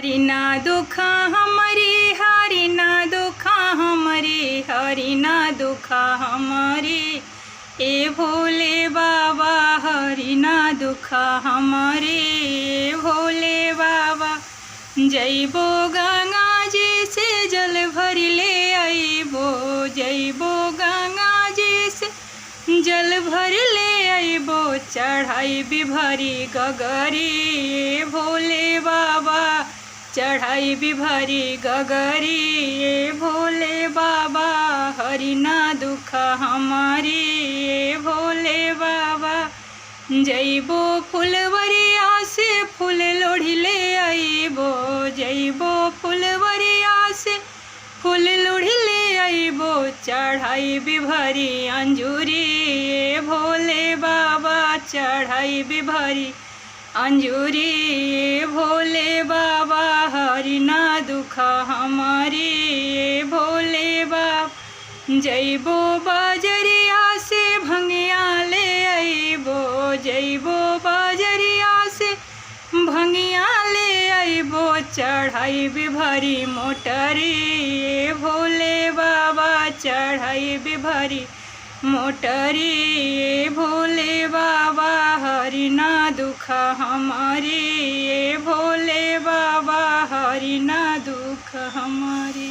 हरि ना दुख हमारे, हरि ना दुख हमारे, हरि ना दुख हमारे। ए भोले बाबा हरि ना दुख हमारे, भोले बाबा। जइबो गंगा जी से जल भर ले आइबो, जइबो गंगा जी से जल भर ले आइबो। चढ़ाई बिभरी गगरी भोले बाबा, चढ़ाई बिभरी गगरी भोले बाबा। हरि ना दुख हमारी भोले बाबा। जइबो फुलवरिया से फूल लोढ़ी ले आइबो, जइबो फुलवरिया से फूल लोढ़ी ले आइबो। चढ़ाई बिभरी अंजूरी भोले बाबा, चढ़ाई बिभरी अंजूरी भोले बाबा। हरि ना दुख हमारी भोले बाबा। जइबो बजरिया से भंगिया ले आइबो, जइबो बजरिया से भंगिया ले आइबो। चढ़ाई बिभरी मोटरी भोले बाबा, चढ़ाई बिभरी मोटरी भोले बाबा। हरि ना दुख हमारी भोले बाबा, हरि ना दुख हमारी।